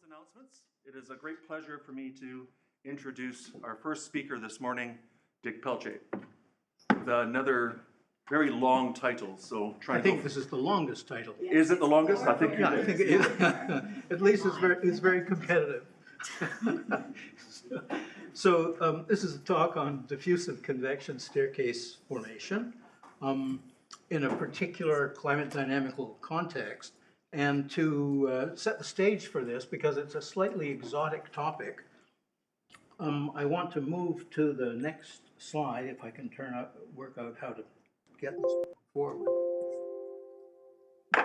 announcements. It is a great pleasure for me to introduce our first speaker this morning, Dick Peltier, with another very long title. So I think this is the longest title. Is it the longest? I think. Yeah, I think it is. At least it's very competitive. So this is a talk on diffusive convection staircase formation in a particular climate dynamical context. And to set the stage for this, because it's a slightly exotic topic, I want to move to the next slide, if I can work out how to get this forward.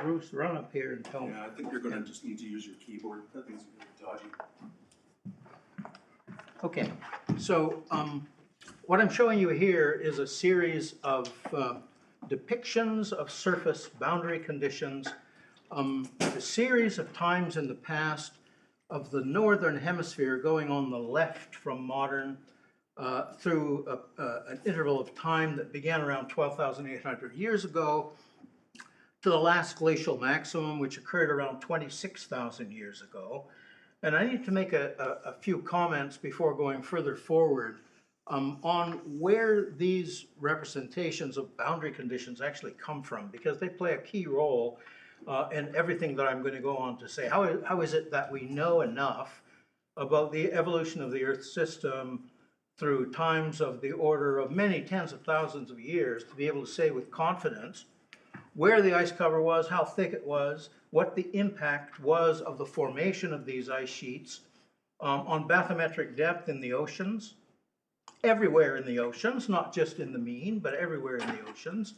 Bruce, run up here and tell me. Yeah, I think you're going to just need to use your keyboard. That thing's really dodgy. Okay, so what I'm showing you here is a series of depictions of surface boundary conditions, a series of times in the past of the northern hemisphere going on the left from modern through an interval of time that began around 12,800 years ago to the last glacial maximum, which occurred around 26,000 years ago. And I need to make a few comments before going further forward on where these representations of boundary conditions actually come from, because they play a key role in everything that I'm going to go on to say. How is it that we know enough about the evolution of the Earth system through times of the order of many tens of thousands of years to be able to say with confidence where the ice cover was, how thick it was, what the impact was of the formation of these ice sheets on bathymetric depth in the oceans, everywhere in the oceans, not just in the mean, but everywhere in the oceans.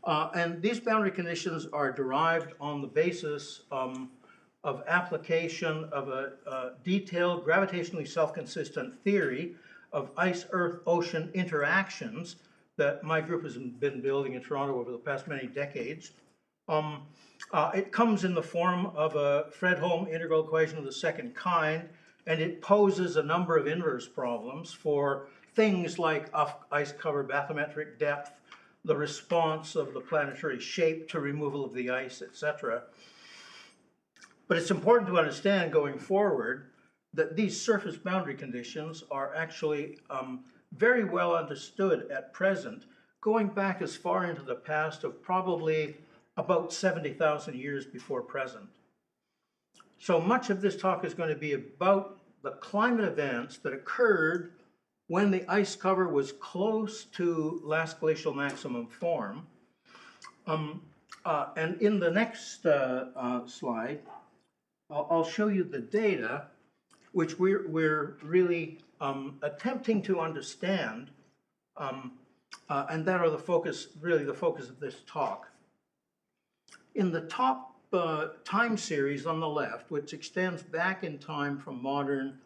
And these boundary conditions are derived on the basis of application of a detailed, gravitationally self-consistent theory of ice-earth-ocean interactions that my group has been building in Toronto over the past many decades. It comes in the form of a Fredholm integral equation of the second kind, and it poses a number of inverse problems for things like ice cover bathymetric depth, the response of the planetary shape to removal of the ice, etc. But it's important to understand going forward that these surface boundary conditions are actually very well understood at present, going back as far into the past of probably about 70,000 years before present. So much of this talk is going to be about the climate events that occurred when the ice cover was close to last glacial maximum form. And in the next slide, I'll show you the data which we're really attempting to understand, and that are the focus of this talk. In the top time series on the left, which extends back in time from modern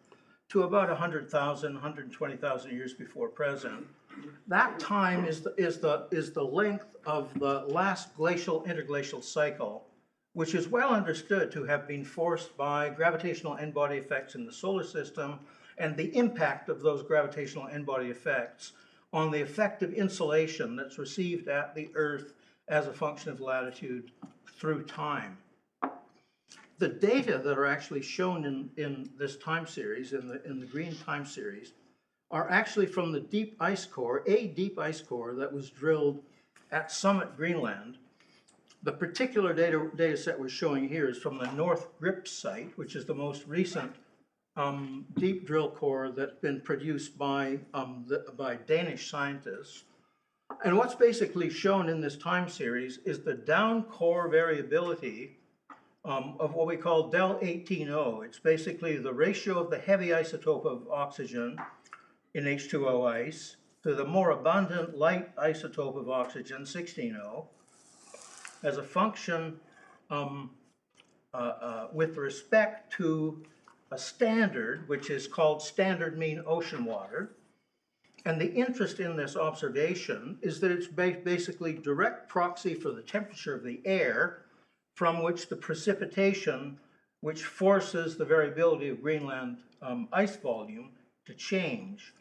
to about 100,000, 120,000 years before present, that time is the length of the last glacial interglacial cycle, which is well understood to have been forced by gravitational n-body effects in the solar system and the impact of those gravitational n-body effects on the effective insulation that's received at the Earth as a function of latitude through time. The data that are actually shown in this time series, in the green time series, are actually from the deep ice core, a deep ice core that was drilled at Summit, Greenland. The particular data set we're showing here is from the North Grip site, which is the most recent deep drill core that's been produced by Danish scientists. And what's basically shown in this time series is the down core variability of what we call del 18O. It's basically the ratio of the heavy isotope of oxygen in H2O ice to the more abundant light isotope of oxygen, 16O, as a function with respect to a standard, which is called standard mean ocean water. And the interest in this observation is that it's basically direct proxy for the temperature of the air from which the precipitation, which forces the variability of Greenland ice volume to change.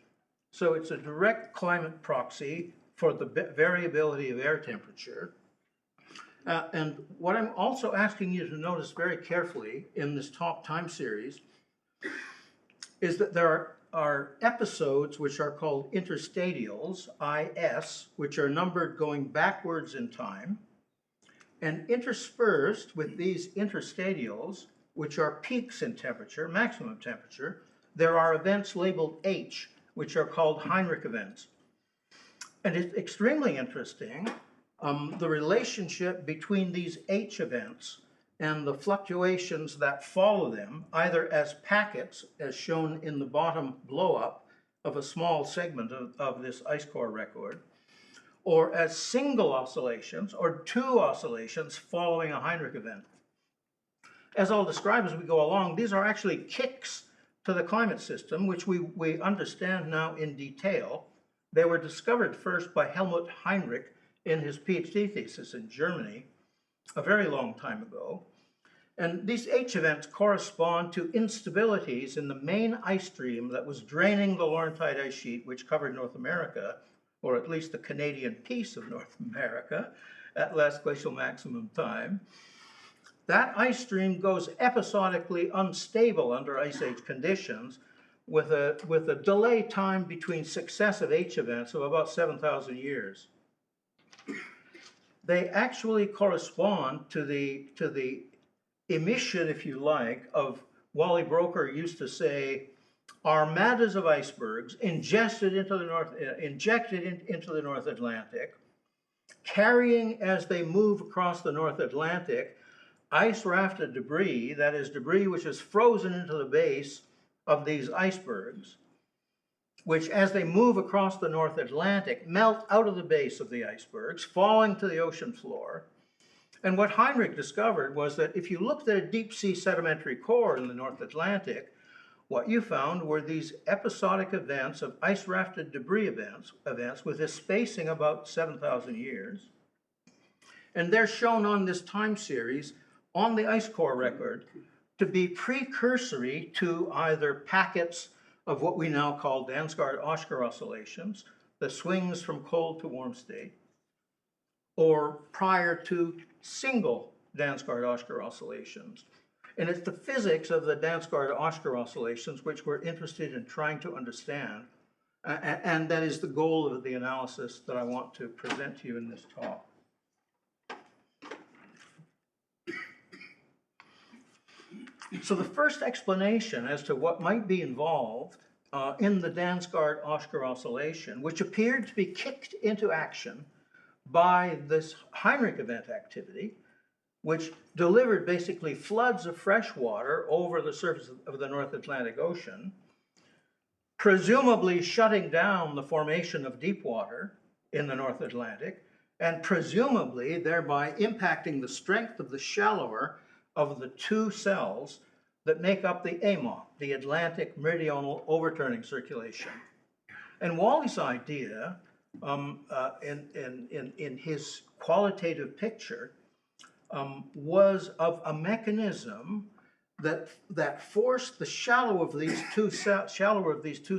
So it's a direct climate proxy for the variability of air temperature. And what I'm also asking you to notice very carefully in this top time series is that there are episodes which are called interstadials, IS, which are numbered going backwards in time, and interspersed with these interstadials, which are peaks in temperature, maximum temperature, there are events labeled H, which are called Heinrich events. And it's extremely interesting, the relationship between these H events and the fluctuations that follow them, either as packets, as shown in the bottom blow-up of a small segment of this ice core record, or as single oscillations or two oscillations following a Heinrich event. As I'll describe as we go along, these are actually kicks to the climate system, which we understand now in detail. They were discovered first by Helmut Heinrich in his PhD thesis in Germany a very long time ago. And these H events correspond to instabilities in the main ice stream that was draining the Laurentide ice sheet, which covered North America, or at least the Canadian piece of North America, at last glacial maximum time. That ice stream goes episodically unstable under ice age conditions with a delay time between successive H events of about 7,000 years. They actually correspond to the emission, if you like, of Wally Broker used to say, armadas of icebergs injected into the North Atlantic, carrying as they move across the North Atlantic ice rafted debris, that is debris which is frozen into the base of these icebergs, which as they move across the North Atlantic melt out of the base of the icebergs, falling to the ocean floor. And what Heinrich discovered was that if you looked at a deep sea sedimentary core in the North Atlantic, what you found were these episodic events of ice rafted debris events with a spacing about 7,000 years. And they're shown on this time series on the ice core record to be precursory to either packets of what we now call Dansgaard-Oeschger oscillations, the swings from cold to warm state, or prior to single Dansgaard-Oeschger oscillations. And it's the physics of the Dansgaard-Oeschger oscillations which we're interested in trying to understand, and that is the goal of the analysis that I want to present to you in this talk. So the first explanation as to what might be involved in the Dansgaard-Oeschger oscillation, which appeared to be kicked into action by this Heinrich event activity, which delivered basically floods of fresh water over the surface of the North Atlantic Ocean, presumably shutting down the formation of deep water in the North Atlantic, and presumably thereby impacting the strength of the shallower of the two cells that make up the AMOC, the Atlantic Meridional Overturning Circulation. And Wally's idea in his qualitative picture was of a mechanism that forced the shallow of these two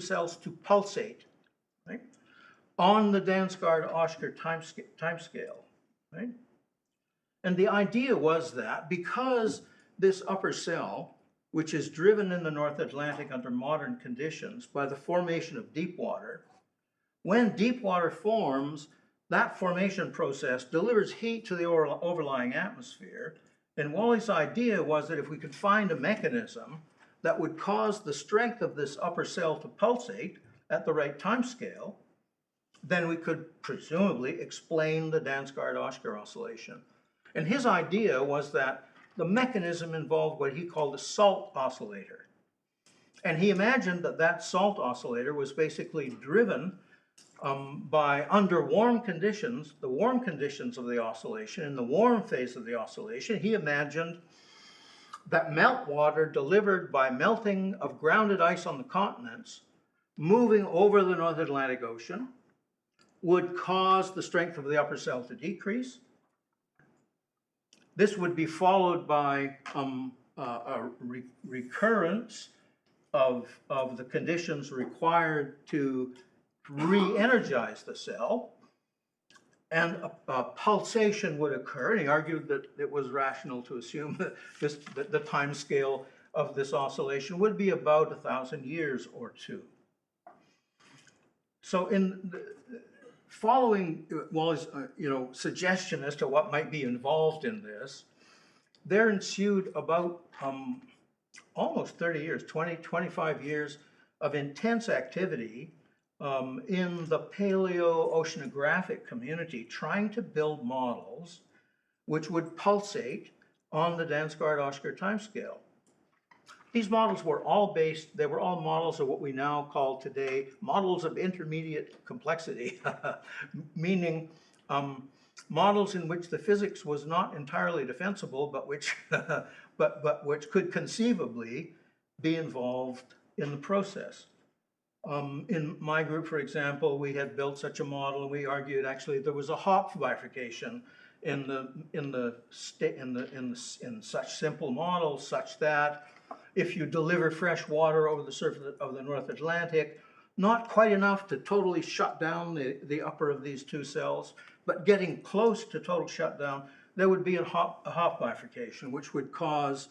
cells to pulsate, right, on the Dansgaard-Oeschger time scale, right? And the idea was that because this upper cell, which is driven in the North Atlantic under modern conditions by the formation of deep water, when deep water forms, that formation process delivers heat to the overlying atmosphere. And Wally's idea was that if we could find a mechanism that would cause the strength of this upper cell to pulsate at the right time scale, then we could presumably explain the Dansgaard-Oeschger oscillation. And his idea was that the mechanism involved what he called a salt oscillator. And he imagined that that salt oscillator was basically driven by, under warm conditions, the warm conditions of the oscillation, in the warm phase of the oscillation, he imagined that meltwater delivered by melting of grounded ice on the continents, moving over the North Atlantic Ocean, would cause the strength of the upper cell to decrease. This would be followed by a recurrence of the conditions required to re-energize the cell. and a pulsation would occur. And he argued that it was rational to assume that the time scale of this oscillation would be about 1,000 years or two. So in following Wally's suggestion as to what might be involved in this, there ensued about almost 30 years, 25 years of intense activity in the paleo-oceanographic community, trying to build models which would pulsate on the Dansgaard-Oeschger timescale. These models were all they were all models of what we now call today models of intermediate complexity, meaning models in which the physics was not entirely defensible, but which, but which could conceivably be involved in the process. In my group, for example, we had built such a model, and we argued actually there was a Hopf bifurcation in such simple models, such that if you deliver fresh water over the surface of the North Atlantic, not quite enough to totally shut down the upper of these two cells, but getting close to total shutdown, there would be a Hopf bifurcation, which would cause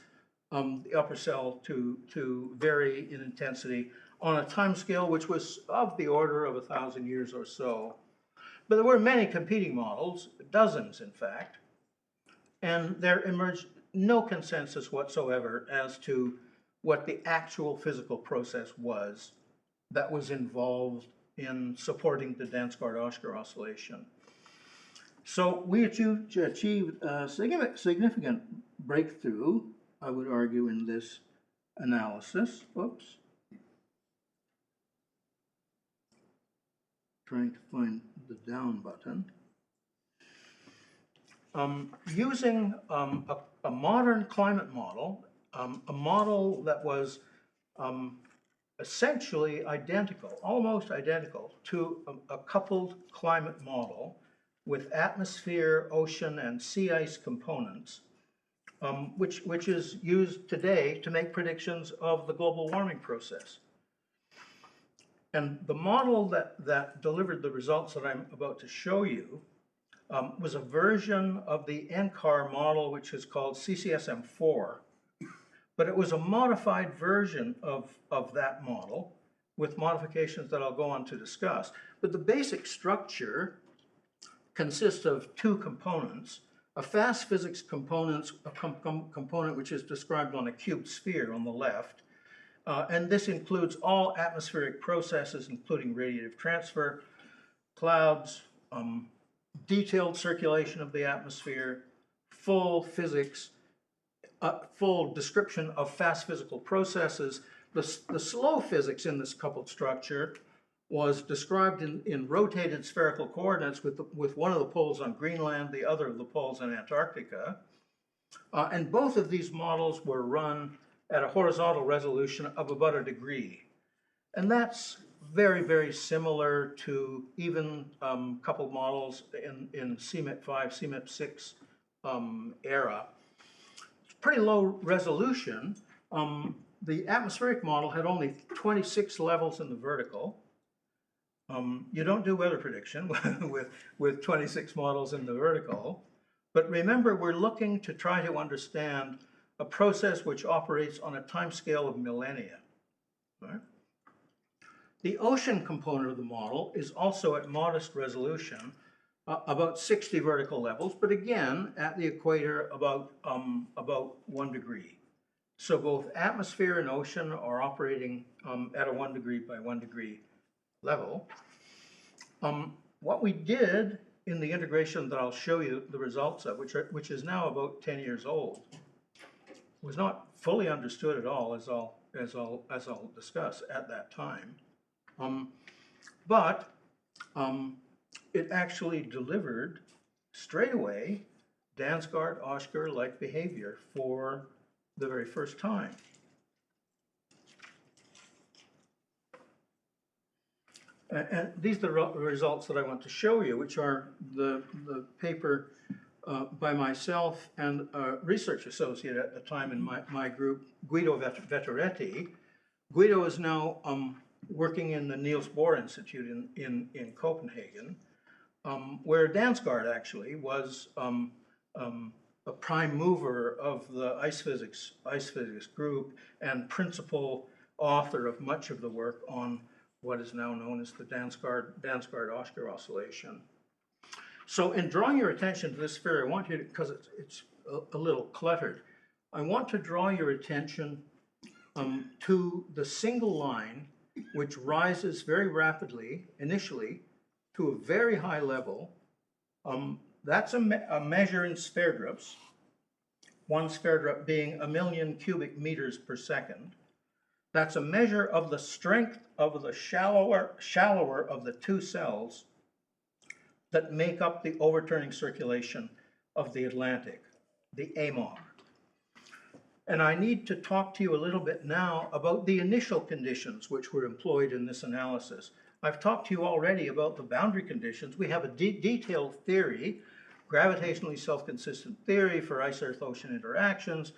the upper cell to vary in intensity on a time scale which was of the order of 1,000 years or so. But there were many competing models, dozens in fact, and there emerged no consensus whatsoever as to what the actual physical process was that was involved in supporting the Dansgaard-Oeschger oscillation. So we achieved a significant breakthrough, I would argue, in this analysis. Oops. Trying to find the down button. Using a modern climate model, a model that was essentially identical, almost identical to a coupled climate model with atmosphere, ocean, and sea ice components, which is used today to make predictions of the global warming process. And the model that delivered the results that I'm about to show you was a version of the NCAR model, which is called CCSM4, but it was a modified version of that model with modifications that I'll go on to discuss. But the basic structure consists of two components: a fast physics component, component which is described on a cubed sphere on the left, and this includes all atmospheric processes, including radiative transfer, clouds, detailed circulation of the atmosphere, full physics, full description of fast physical processes. The slow physics in this coupled structure was described in rotated spherical coordinates with one of the poles on Greenland, the other of the poles in Antarctica. And both of these models were run at a horizontal resolution of about 1 degree. And that's very, very similar to even coupled models in CMIP5, CMIP6 era. It's pretty low resolution. The atmospheric model had only 26 levels in the vertical. You don't do weather prediction with 26 models in the vertical. But remember, we're looking to try to understand a process which operates on a time scale of millennia. Right? The ocean component of the model is also at modest resolution, about 60 vertical levels, but again, at the equator about 1 degree. So both atmosphere and ocean are operating at a 1 degree by 1 degree level. What we did in the integration that I'll show you the results of, which is now about 10 years old, was not fully understood at all, as I'll discuss at that time. But it actually delivered straight away Dansgaard-Oeschger-like behavior for the very first time. And these are the results that I want to show you, which are the paper by myself and a research associate at the time in my group, Guido Vettoretti. Guido is now working in the Niels Bohr Institute in Copenhagen. where Dansgaard actually was a prime mover of the ice physics group and principal author of much of the work on what is now known as the Dansgaard-Oeschger oscillation. So in drawing your attention to this sphere, I want you to, because it's a little cluttered, I want to draw your attention to the single line which rises very rapidly initially to a very high level. That's a measure in spheredrups, one spheredrup being 1,000,000 cubic meters per second. That's a measure of the strength of the shallower of the two cells that make up the overturning circulation of the Atlantic, the AMOC. And I need to talk to you a little bit now about the initial conditions which were employed in this analysis. I've talked to you already about the boundary conditions. We have a detailed theory, gravitationally self-consistent theory for ice-earth-ocean interactions,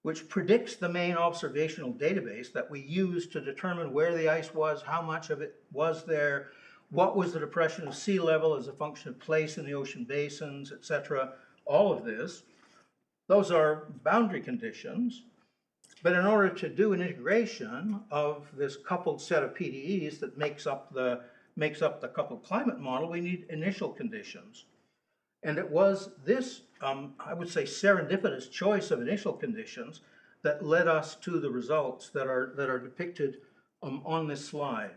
which predicts the main observational database that we use to determine where the ice was, how much of it was there, what was the depression of sea level as a function of place in the ocean basins, etc. All of this. Those are boundary conditions. But in order to do an integration of this coupled set of PDEs that makes up the coupled climate model, we need initial conditions. And it was this, I would say, serendipitous choice of initial conditions that led us to the results that are depicted on this slide.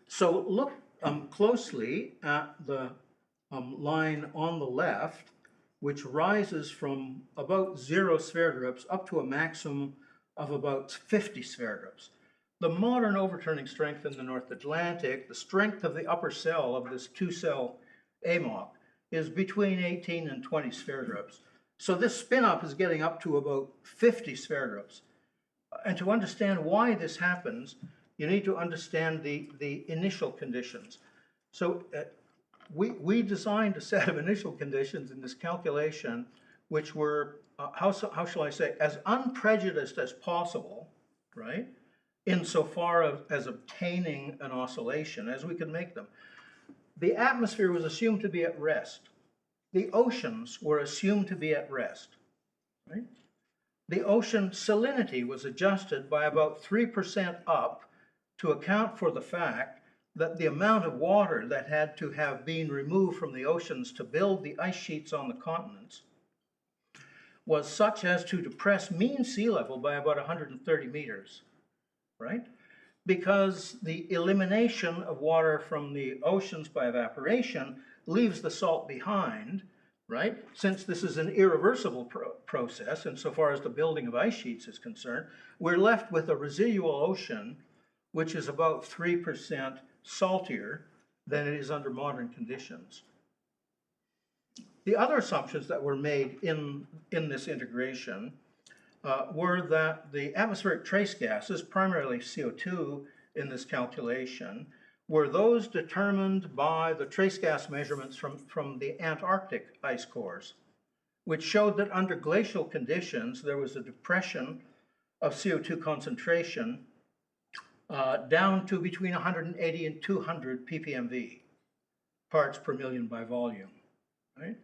So look closely at the line on the left, which rises from about 0 spheredrups up to a maximum of about 50 spheredrups. The modern overturning strength in the North Atlantic, the strength of the upper cell of this two-cell AMOC, is between 18 and 20 spheredrups. So this spin-up is getting up to about 50 spheredrups. And to understand why this happens, you need to understand the initial conditions. So we designed a set of initial conditions in this calculation which were, how shall I say, as unprejudiced as possible, right, insofar as obtaining an oscillation as we could make them. The atmosphere was assumed to be at rest. The oceans were assumed to be at rest, right? The ocean salinity was adjusted by about 3% up to account for the fact that the amount of water that had to have been removed from the oceans to build the ice sheets on the continents was such as to depress mean sea level by about 130 meters, right? Because the elimination of water from the oceans by evaporation leaves the salt behind, right? Since this is an irreversible process insofar as the building of ice sheets is concerned, we're left with a residual ocean which is about 3% saltier than it is under modern conditions. The other assumptions that were made in this integration were that the atmospheric trace gases, primarily CO2 in this calculation, were those determined by the trace gas measurements from the Antarctic ice cores, which showed that under glacial conditions there was a depression of CO2 concentration down to between 180 and 200 ppmv, parts per million by volume, right?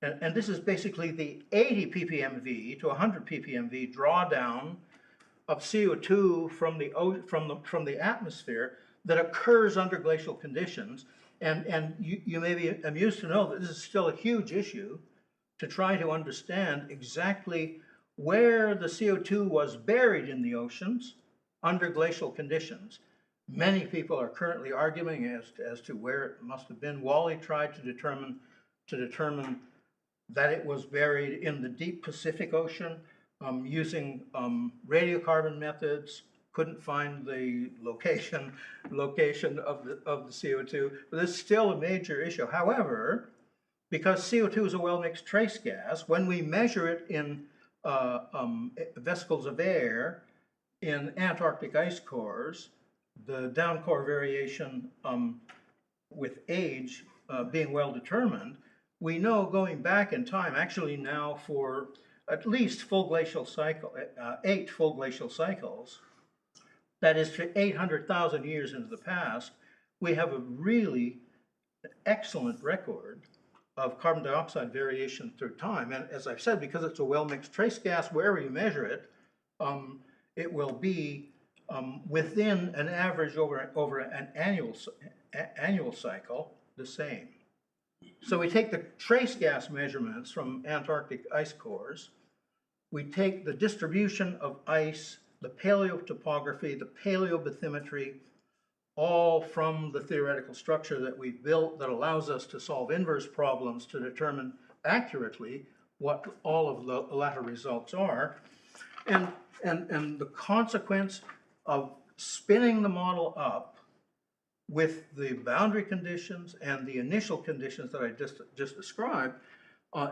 And this is basically the 80 ppmv to 100 ppmv drawdown of CO2 from the atmosphere that occurs under glacial conditions. And you may be amused to know that this is still a huge issue to try to understand exactly where the CO2 was buried in the oceans under glacial conditions. Many people are currently arguing as to where it must have been. Wally tried to determine that it was buried in the deep Pacific Ocean using radiocarbon methods. Couldn't find the location of the CO2, but it's still a major issue. However, because CO2 is a well-mixed trace gas, when we measure it in vesicles of air in Antarctic ice cores, the down core variation with age being well determined, we know going back in time, actually now for at least 8 full glacial cycles, that is for 800,000 years into the past, we have a really excellent record of carbon dioxide variation through time. And as I've said, because it's a well-mixed trace gas, wherever you measure it, it will be within an average over an annual cycle the same. So we take the trace gas measurements from Antarctic ice cores, we take the distribution of ice, the paleotopography, the paleobathymetry, all from the theoretical structure that we've built that allows us to solve inverse problems to determine accurately what all of the latter results are. And the consequence of spinning the model up with the boundary conditions and the initial conditions that I just described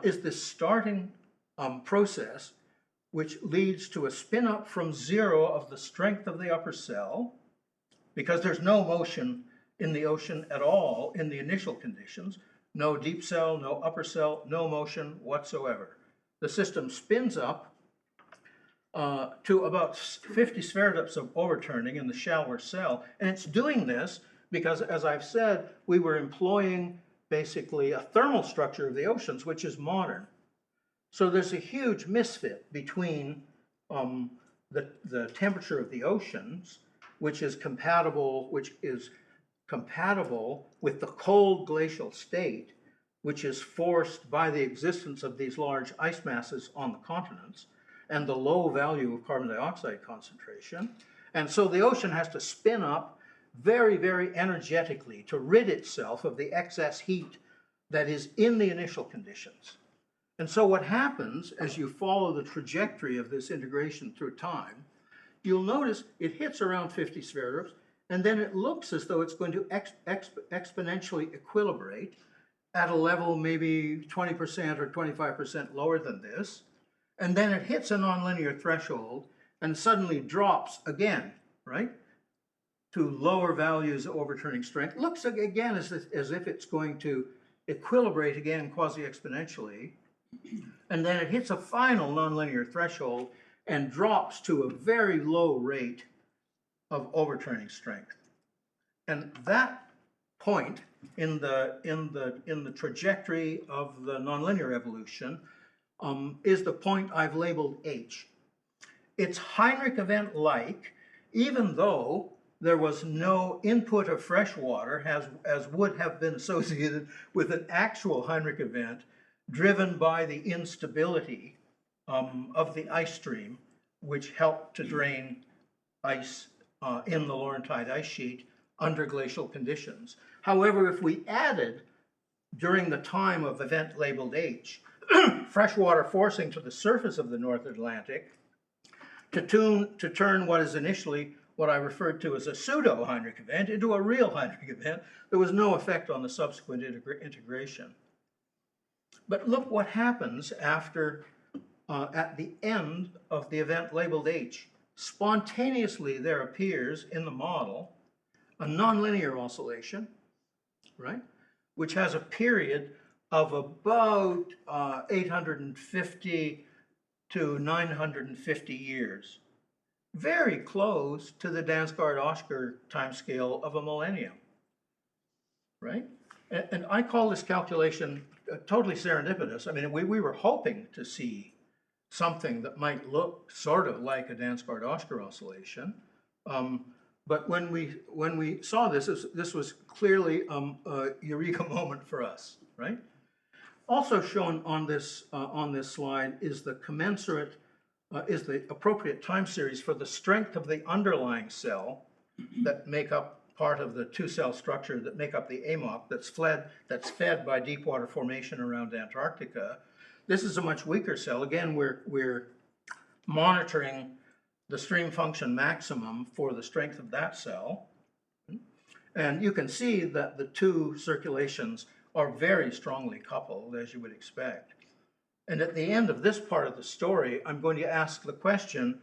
is this starting process which leads to a spin up from zero of the strength of the upper cell, because there's no motion in the ocean at all in the initial conditions, no deep cell, no upper cell, no motion whatsoever. The system spins up to about 50 spherotypes of overturning in the shallower cell, and it's doing this because, as I've said, we were employing basically a thermal structure of the oceans, which is modern. So there's a huge misfit between the temperature of the oceans, which is compatible with the cold glacial state, which is forced by the existence of these large ice masses on the continents, and the low value of carbon dioxide concentration. And so the ocean has to spin up very, very energetically to rid itself of the excess heat that is in the initial conditions. And so what happens as you follow the trajectory of this integration through time, you'll notice it hits around 50 spherotypes, and then it looks as though it's going to exponentially equilibrate at a level maybe 20% or 25% lower than this. And then it hits a nonlinear threshold and suddenly drops again, right, to lower values of overturning strength. Looks again as if it's going to equilibrate again quasi-exponentially. And then it hits a final nonlinear threshold and drops to a very low rate of overturning strength. And that point in the trajectory of the nonlinear evolution is the point I've labeled H. It's Heinrich event-like, even though there was no input of fresh water, as would have been associated with an actual Heinrich event driven by the instability of the ice stream, which helped to drain ice in the Laurentide ice sheet under glacial conditions. However, if we added, during the time of event labeled H, freshwater forcing to the surface of the North Atlantic to turn what is initially what I referred to as a pseudo-Heinrich event into a real Heinrich event, there was no effect on the subsequent integration. But look what happens after, at the end of the event labeled H. Spontaneously there appears in the model a nonlinear oscillation, right, which has a period of about 850 to 950 years, very close to the Dansgaard-Oeschger timescale of a millennium, right? And I call this calculation totally serendipitous. I mean, we were hoping to see something that might look sort of like a Dansgaard-Oeschger oscillation, but when we saw this, this was clearly a eureka moment for us, right? Also shown on this slide is the commensurate, is the appropriate time series for the strength of the underlying cell that make up part of the two-cell structure that make up the AMOC that's fed by deep water formation around Antarctica. This is a much weaker cell. Again, we're monitoring the stream function maximum for the strength of that cell. And you can see that the two circulations are very strongly coupled, as you would expect. And at the end of this part of the story, I'm going to ask the question,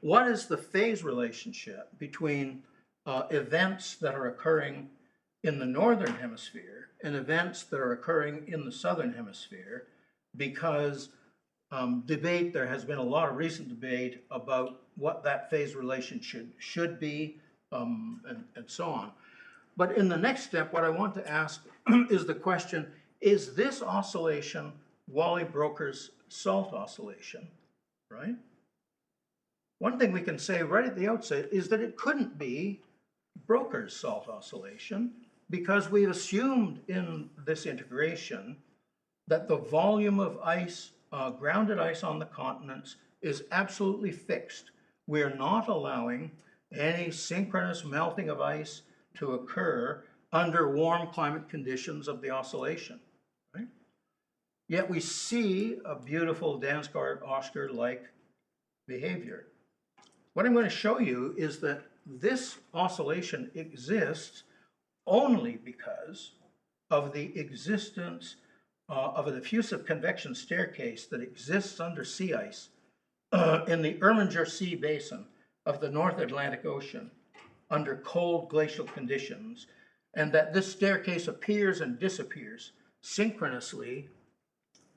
what is the phase relationship between events that are occurring in the northern hemisphere and events that are occurring in the southern hemisphere? Because there has been a lot of recent debate about what that phase relation should be, and so on. But in the next step, what I want to ask is the question, is this oscillation Wally-Broca's salt oscillation, right? One thing we can say right at the outset is that it couldn't be Broca's salt oscillation because we've assumed in this integration that the volume of ice, grounded ice on the continents is absolutely fixed. We're not allowing any synchronous melting of ice to occur under warm climate conditions of the oscillation, right? Yet we see a beautiful Dansgaard-Oeschger-like behavior. What I'm going to show you is that this oscillation exists only because of the existence of a diffusive convection staircase that exists under sea ice in the Erminger Sea basin of the North Atlantic Ocean under cold glacial conditions, and that this staircase appears and disappears synchronously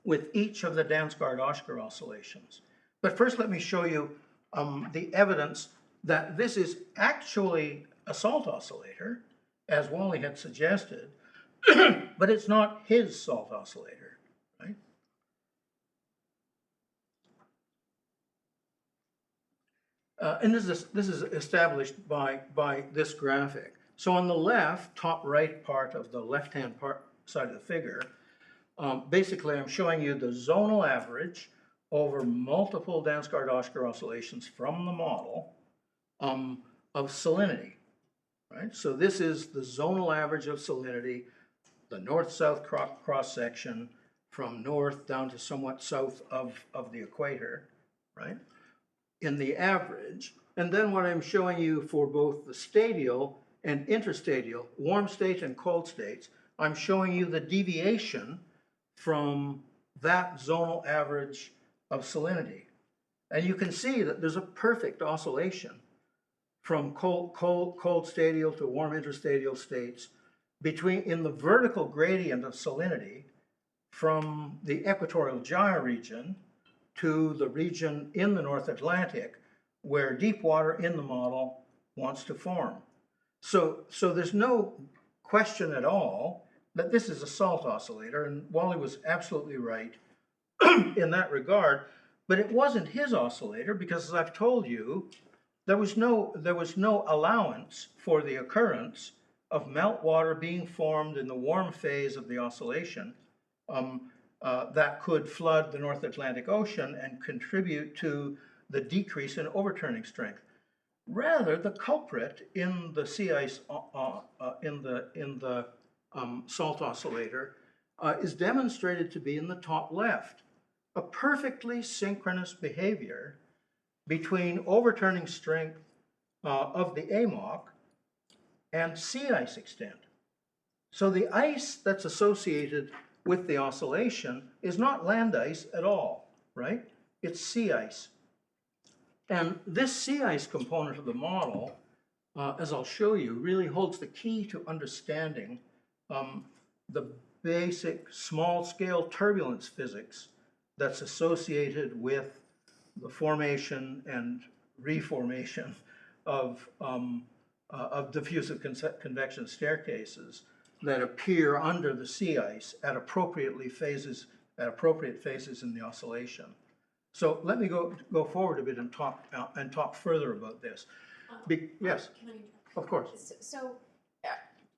with each of the Dansgaard-Oeschger oscillations. But first let me show you the evidence that this is actually a salt oscillator, as Wally had suggested, but it's not his salt oscillator, right? And this is established by this graphic. So on the left, top right part of the left-hand side of the figure, basically I'm showing you the zonal average over multiple Dansgaard-Oeschger oscillations from the model of salinity, right? So this is the zonal average of salinity, the north-south cross-section from north down to somewhat south of the equator, right? In the average. And then what I'm showing you for both the stadial and interstadial, warm state and cold states, I'm showing you the deviation from that zonal average of salinity. And you can see that there's a perfect oscillation from cold stadial to warm interstadial states in the vertical gradient of salinity from the equatorial gyre region to the region in the North Atlantic where deep water in the model wants to form. So there's no question at all that this is a salt oscillator, and Wally was absolutely right in that regard, but it wasn't his oscillator because, as I've told you, there was no allowance for the occurrence of meltwater being formed in the warm phase of the oscillation that could flood the North Atlantic Ocean and contribute to the decrease in overturning strength. Rather, the culprit in the sea ice, in the salt oscillator, is demonstrated to be in the top left, a perfectly synchronous behavior between overturning strength of the AMOC and sea ice extent. So the ice that's associated with the oscillation is not land ice at all, right? It's sea ice. And this sea ice component of the model, as I'll show you, really holds the key to understanding the basic small-scale turbulence physics that's associated with the formation and reformation of diffusive convection staircases that appear under the sea ice at appropriate phases in the oscillation. So let me go forward a bit and talk further about this. Yes, Can I interrupt? of course. So,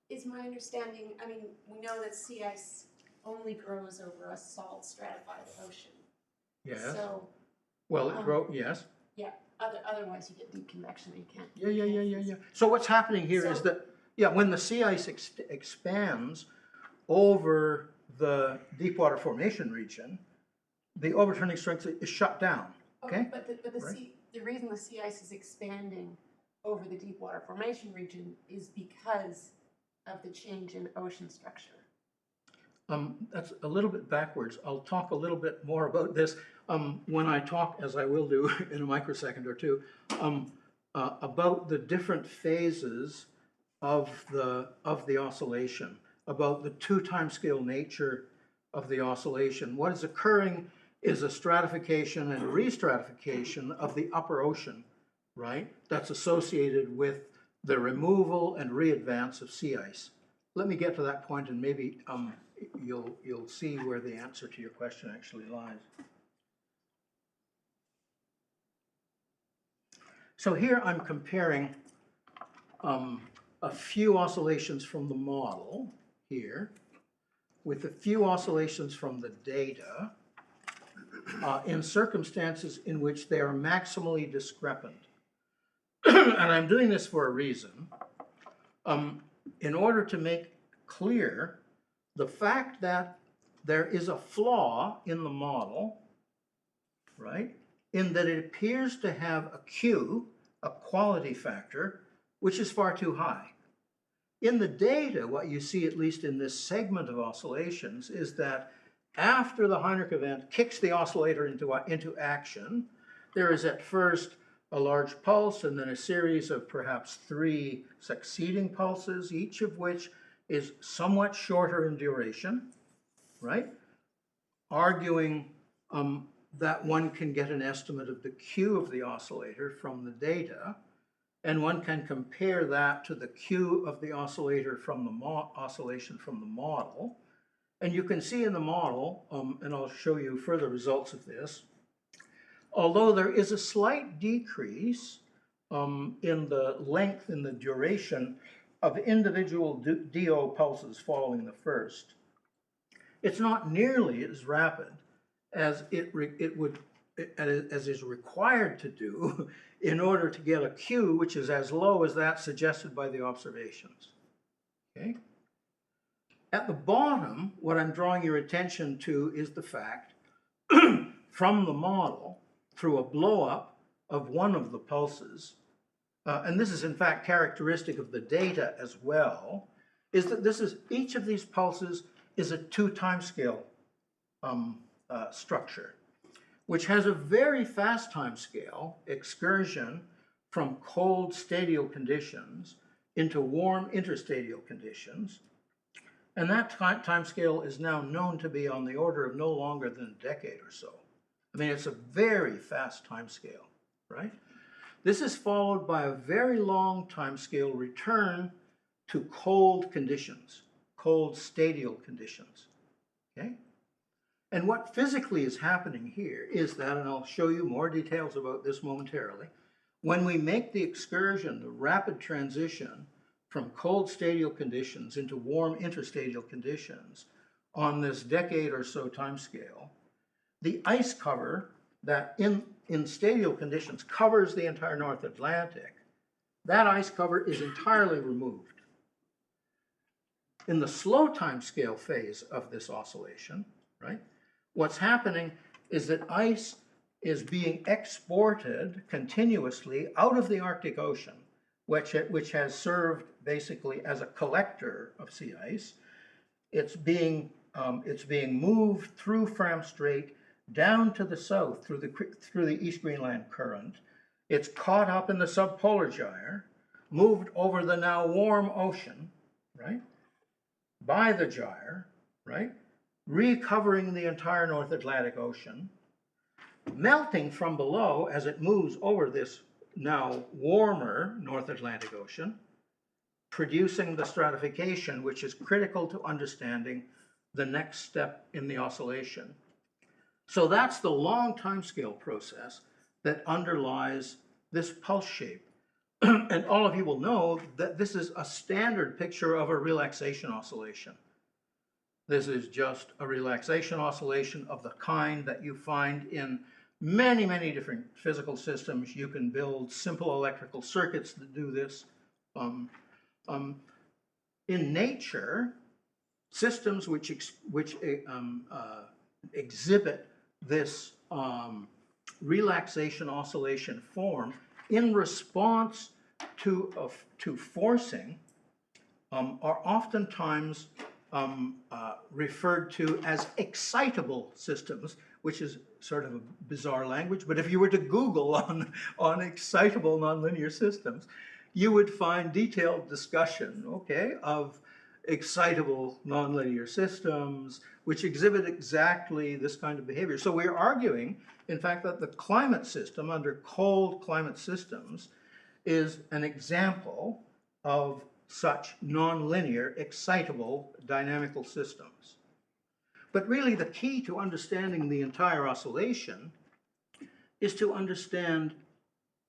is my understanding, I mean, we know that sea ice only grows over a salt stratified ocean. Yes. So, Well, it grows. Yes. yeah, otherwise you get deep convection and you can't. Yeah. So what's happening here is that, when the sea ice expands over the deep water formation region, the overturning strength is shut down. Okay. But the reason the sea ice is expanding over the deep water formation region is because of the change in ocean structure. That's a little bit backwards. I'll talk a little bit more about this when I talk, as I will do in a microsecond or two, about the different phases of the oscillation, about the two time scale nature of the oscillation. What is occurring is a stratification and restratification of the upper ocean, right? That's associated with the removal and readvance of sea ice. Let me get to that point and maybe you'll see where the answer to your question actually lies. So here I'm comparing a few oscillations from the model here with a few oscillations from the data in circumstances in which they are maximally discrepant. And I'm doing this for a reason. In order to make clear the fact that there is a flaw in the model, right, in that it appears to have a Q, a quality factor, which is far too high. In the data, what you see, at least in this segment of oscillations, is that after the Heinrich event kicks the oscillator into action, there is at first a large pulse and then a series of perhaps 3 succeeding pulses, each of which is somewhat shorter in duration, right? Arguing that one can get an estimate of the Q of the oscillator from the data, and one can compare that to the Q of the oscillator from the oscillation from the model. And you can see in the model, and I'll show you further results of this, although there is a slight decrease in the length and the duration of individual DO pulses following the first, it's not nearly as rapid as as is required to do in order to get a Q which is as low as that suggested by the observations. Okay? At the bottom, what I'm drawing your attention to is the fact from the model, through a blow-up of one of the pulses, and this is in fact characteristic of the data as well, is that each of these pulses is a 2 timescale structure, which has a very fast timescale excursion from cold stadial conditions into warm interstadial conditions. And that timescale is now known to be on the order of no longer than a decade or so. I mean, it's a very fast timescale, right? This is followed by a very long timescale return to cold conditions, cold stadial conditions, okay? And what physically is happening here is that, and I'll show you more details about this momentarily, when we make the excursion, the rapid transition from cold stadial conditions into warm interstadial conditions on this decade or so timescale, the ice cover that in stadial conditions covers the entire North Atlantic, that ice cover is entirely removed. In the slow timescale phase of this oscillation, right, what's happening is that ice is being exported continuously out of the Arctic Ocean, which has served basically as a collector of sea ice. It's being moved through Fram Strait down to the south through the East Greenland Current. It's caught up in the subpolar gyre, moved over the now warm ocean, right, by the gyre, right, recovering the entire North Atlantic Ocean, melting from below as it moves over this now warmer North Atlantic Ocean, producing the stratification which is critical to understanding the next step in the oscillation. So that's the long timescale process that underlies this pulse shape. And all of you will know that this is a standard picture of a relaxation oscillation. This is just a relaxation oscillation of the kind that you find in many, many different physical systems. You can build simple electrical circuits that do this. In nature, systems which exhibit this relaxation oscillation form in response to forcing are oftentimes referred to as excitable systems, which is sort of a bizarre language, but if you were to Google on excitable nonlinear systems, you would find detailed discussion, okay, of excitable nonlinear systems which exhibit exactly this kind of behavior. So we're arguing, in fact, that the climate system under cold climate systems is an example of such nonlinear, excitable dynamical systems. But really the key to understanding the entire oscillation is to understand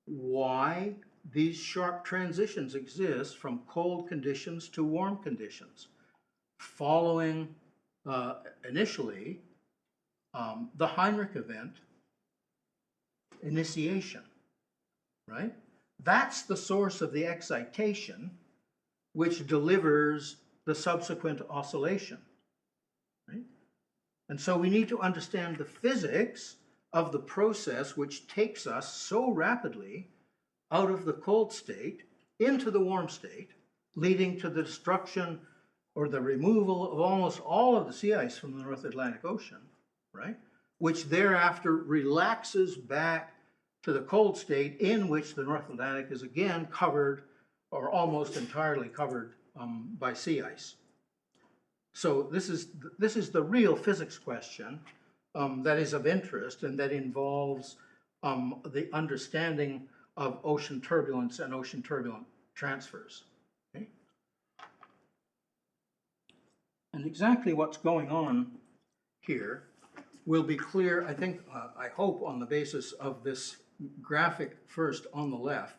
why these sharp transitions exist from cold conditions to warm conditions, following initially the Heinrich event initiation, right? That's the source of the excitation which delivers the subsequent oscillation, right? And so we need to understand the physics of the process which takes us so rapidly out of the cold state into the warm state, leading to the destruction or the removal of almost all of the sea ice from the North Atlantic Ocean, right? Which thereafter relaxes back to the cold state in which the North Atlantic is again covered or almost entirely covered by sea ice. So this is the real physics question that is of interest and that involves the understanding of ocean turbulence and ocean turbulent transfers. Okay? And exactly what's going on here will be clear, I think, I hope, on the basis of this graphic first on the left.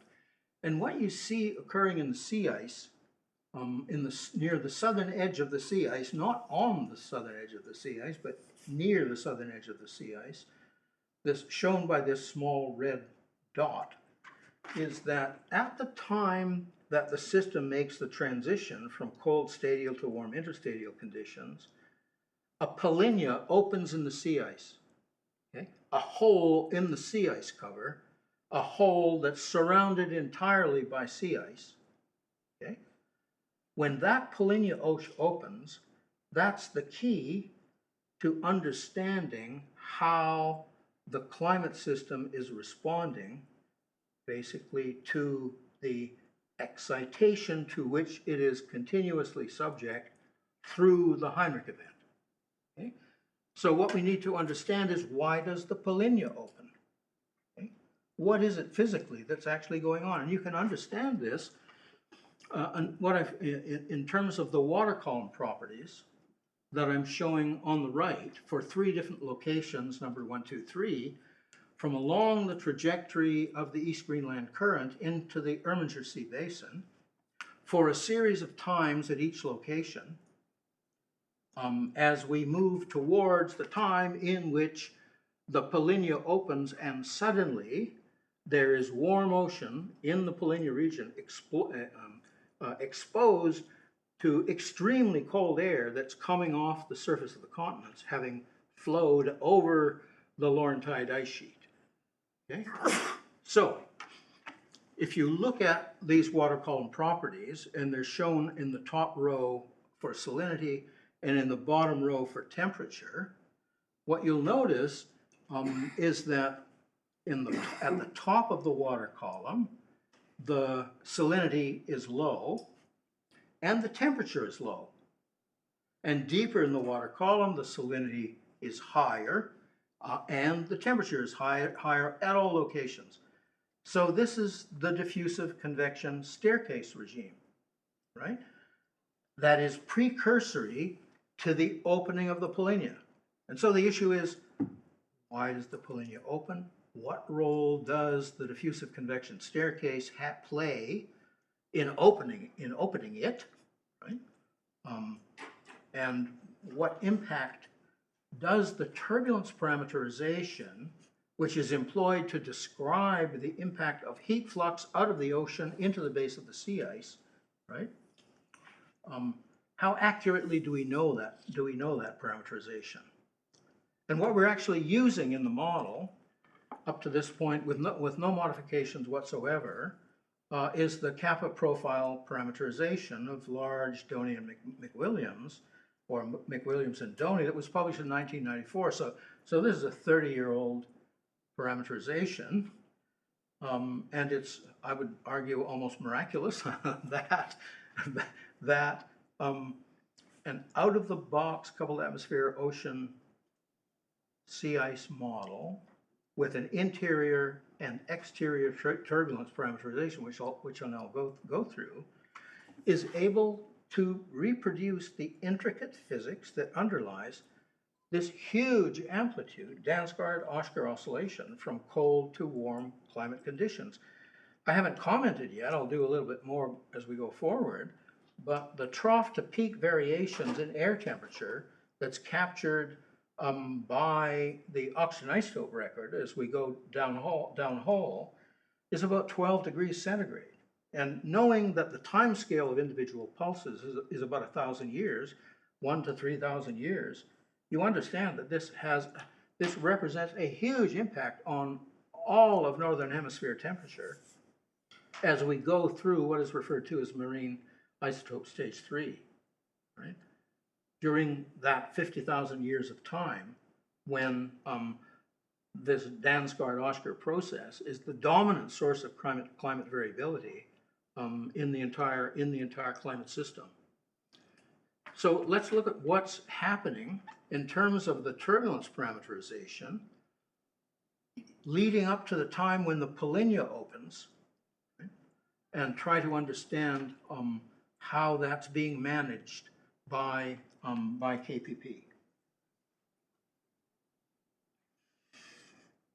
And what you see occurring in the sea ice, near the southern edge of the sea ice, not on the southern edge of the sea ice, but near the southern edge of the sea ice, this shown by this small red dot, is that at the time that the system makes the transition from cold stadial to warm interstadial conditions, a polynya opens in the sea ice, okay? A hole in the sea ice cover, a hole that's surrounded entirely by sea ice, okay? When that polynya opens, that's the key to understanding how the climate system is responding basically to the excitation to which it is continuously subject through the Heinrich event. Okay? So what we need to understand is, why does the polynya open? Okay? What is it physically that's actually going on? And you can understand this in terms of the water column properties that I'm showing on the right for 3 different locations, number 1, 2, 3, from along the trajectory of the East Greenland Current into the Erminger Sea Basin for a series of times at each location as we move towards the time in which the polynya opens and suddenly there is warm ocean in the polynya region exposed to extremely cold air that's coming off the surface of the continents, having flowed over the Laurentide ice sheet. Okay? So, if you look at these water column properties, and they're shown in the top row for salinity and in the bottom row for temperature, what you'll notice is that at the top of the water column, the salinity is low and the temperature is low. And deeper in the water column, the salinity is higher and the temperature is higher at all locations. So this is the diffusive convection staircase regime, right? That is precursory to the opening of the polynya. And so the issue is, why does the polynya open? What role does the diffusive convection staircase play in opening it, right? And what impact does the turbulence parameterization, which is employed to describe the impact of heat flux out of the ocean into the base of the sea ice, right? How accurately do we know that? Do we know that parameterization? And what we're actually using in the model, up to this point, with no modifications whatsoever, is the kappa profile parameterization of large Doney and McWilliams, or McWilliams and Doney, that was published in 1994. So this is a 30-year-old parameterization, and it's, I would argue, almost miraculous that an out-of-the-box coupled atmosphere ocean sea ice model with an interior and exterior turbulence parameterization, which I'll now go through, is able to reproduce the intricate physics that underlies this huge amplitude, Dansgaard-Oeschger oscillation from cold to warm climate conditions. I haven't commented yet, I'll do a little bit more as we go forward, but the trough to peak variations in air temperature that's captured by the oxygen isotope record as we go downhole is about 12 degrees centigrade. And knowing that the time scale of individual pulses is about 1,000 years, 1 to 3,000 years, you understand that this represents a huge impact on all of northern hemisphere temperature as we go through what is referred to as marine isotope stage 3, right? During that 50,000 years of time when this Dansgaard-Oeschger process is the dominant source of climate variability in the entire climate system. So let's look at what's happening in terms of the turbulence parameterization leading up to the time when the polynya opens, right? And try to understand how that's being managed by KPP.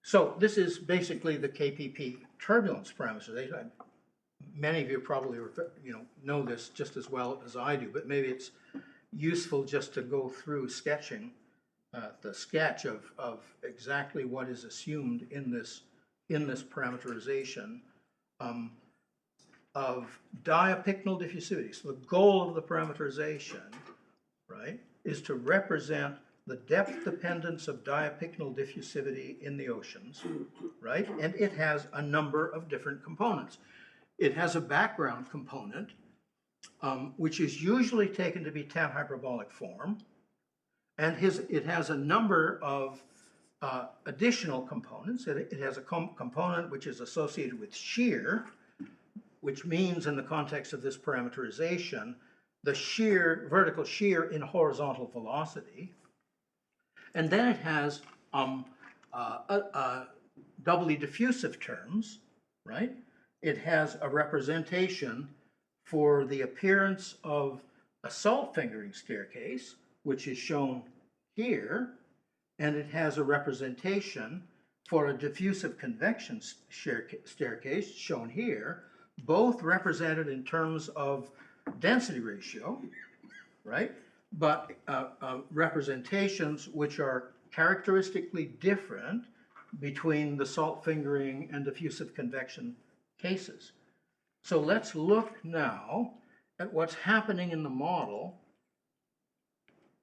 So this is basically the KPP turbulence parameters. Many of you probably know this just as well as I do, but maybe it's useful just to go through sketching the sketch of exactly what is assumed in this parameterization of diapicnal diffusivity. So the goal of the parameterization, right, is to represent the depth dependence of diapicnal diffusivity in the oceans, right? And it has a number of different components. It has a background component, which is usually taken to be tan hyperbolic form, and it has a number of additional components. It has a component which is associated with shear, which means in the context of this parameterization, the shear, vertical shear in horizontal velocity. And then it has doubly diffusive terms, right? It has a representation for the appearance of a salt fingering staircase, which is shown here, and it has a representation for a diffusive convection staircase, shown here, both represented in terms of density ratio, right? But representations which are characteristically different between the salt fingering and diffusive convection cases. So let's look now at what's happening in the model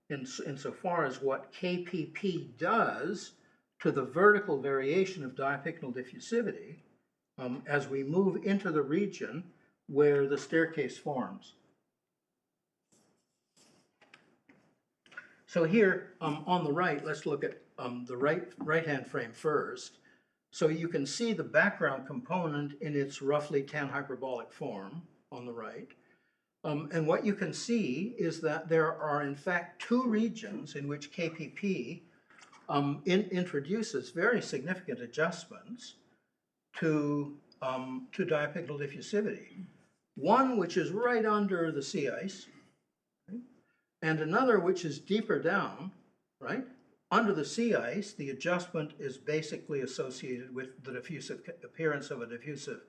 insofar as what KPP does to the vertical variation of diapicnal diffusivity as we move into the region where the staircase forms. So here on the right, let's look at the right-hand frame first. So you can see the background component in its roughly tan hyperbolic form on the right. And what you can see is that there are in fact two regions in which KPP introduces very significant adjustments to diapicnal diffusivity. One which is right under the sea ice, right? And another which is deeper down, right? Under the sea ice, the adjustment is basically associated with the appearance of a diffusive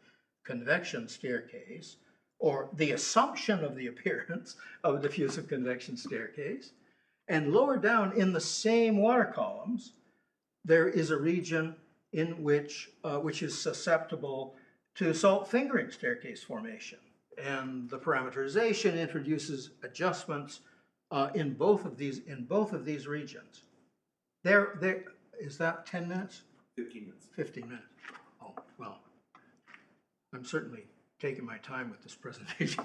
convection staircase, or the assumption of the appearance of a diffusive convection staircase. And lower down in the same water columns, there is a region in which is susceptible to salt fingering staircase formation. And the parameterization introduces adjustments in both of these regions. There is that 10 minutes? 15 minutes. 15 minutes. Oh, well, I'm certainly taking my time with this presentation.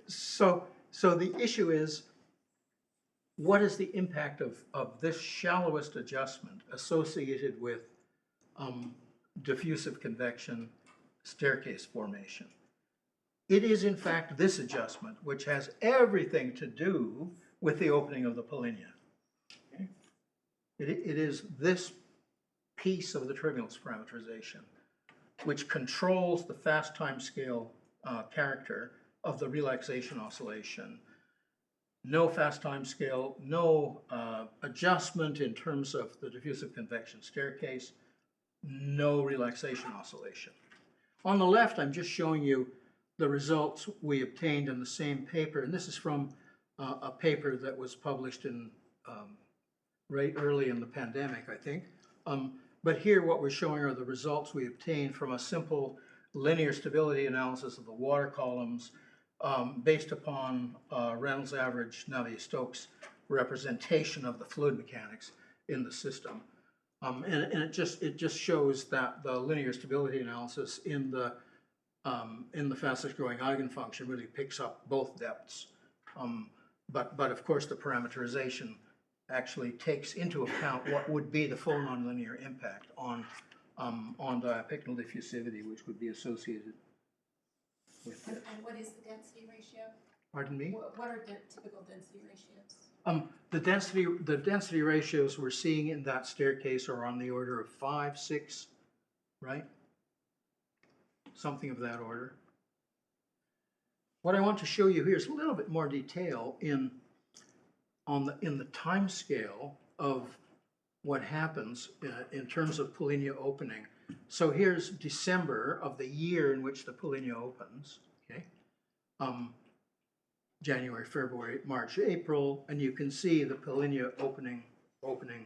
So the issue is, what is the impact of this shallowest adjustment associated with diffusive convection staircase formation? It is in fact this adjustment which has everything to do with the opening of the polynya. Okay? It is this piece of the turbulence parameterization which controls the fast time scale character of the relaxation oscillation. No fast time scale, no adjustment in terms of the diffusive convection staircase, no relaxation oscillation. On the left, I'm just showing you the results we obtained in the same paper, and this is from a paper that was published in right early in the pandemic, I think. But here what we're showing are the results we obtained from a simple linear stability analysis of the water columns based upon Reynolds average Navier-Stokes representation of the fluid mechanics in the system. And it just shows that the linear stability analysis in the fastest growing eigenfunction really picks up both depths. But of course the parameterization actually takes into account what would be the full nonlinear impact on dipycnal diffusivity, which would be associated with this. And what is the density ratio? Pardon me? What are typical density ratios? The density ratios we're seeing in that staircase are on the order of 5, 6, right? Something of that order. What I want to show you here is a little bit more detail in the time scale of what happens in terms of Polynya opening. So here's December of the year in which the Polynya opens, okay? January, February, March, April, and you can see the Polynya opening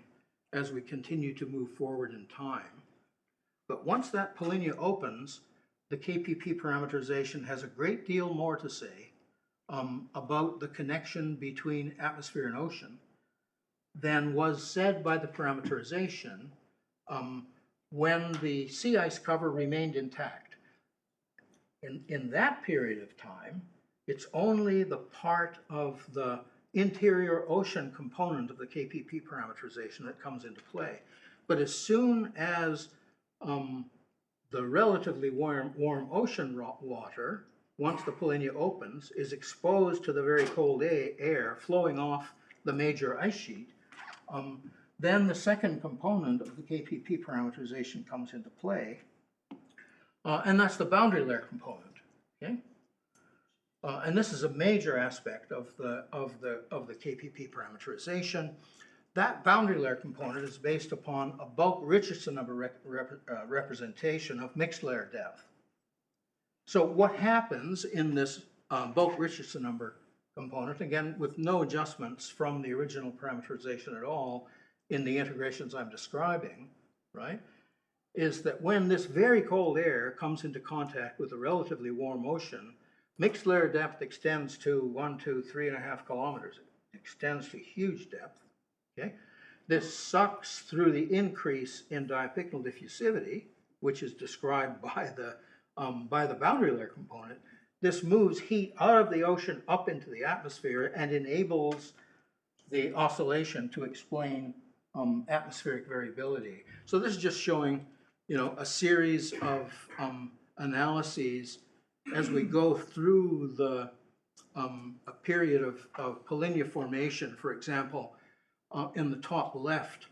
as we continue to move forward in time. But once that Polynya opens, the KPP parameterization has a great deal more to say about the connection between atmosphere and ocean than was said by the parameterization when the sea ice cover remained intact. In that period of time, it's only the part of the interior ocean component of the KPP parameterization that comes into play. But as soon as the relatively warm ocean water, once the Polynya opens, is exposed to the very cold air flowing off the major ice sheet, then the second component of the KPP parameterization comes into play, and that's the boundary layer component. Okay, and this is a major aspect of the KPP parameterization. That boundary layer component is based upon a bulk Richardson number representation of mixed layer depth. So what happens in this bulk Richardson number component, again with no adjustments from the original parameterization at all in the integrations I'm describing, right, is that when this very cold air comes into contact with a relatively warm ocean, mixed layer depth extends to 1, 2, 3.5 kilometers. It extends to huge depth. Okay? This sucks through the increase in dipycnal diffusivity, which is described by the boundary layer component. This moves heat out of the ocean up into the atmosphere and enables the oscillation to explain atmospheric variability. So this is just showing, you know, a series of analyses as we go through the a period of Polynya formation. For example, in the top left,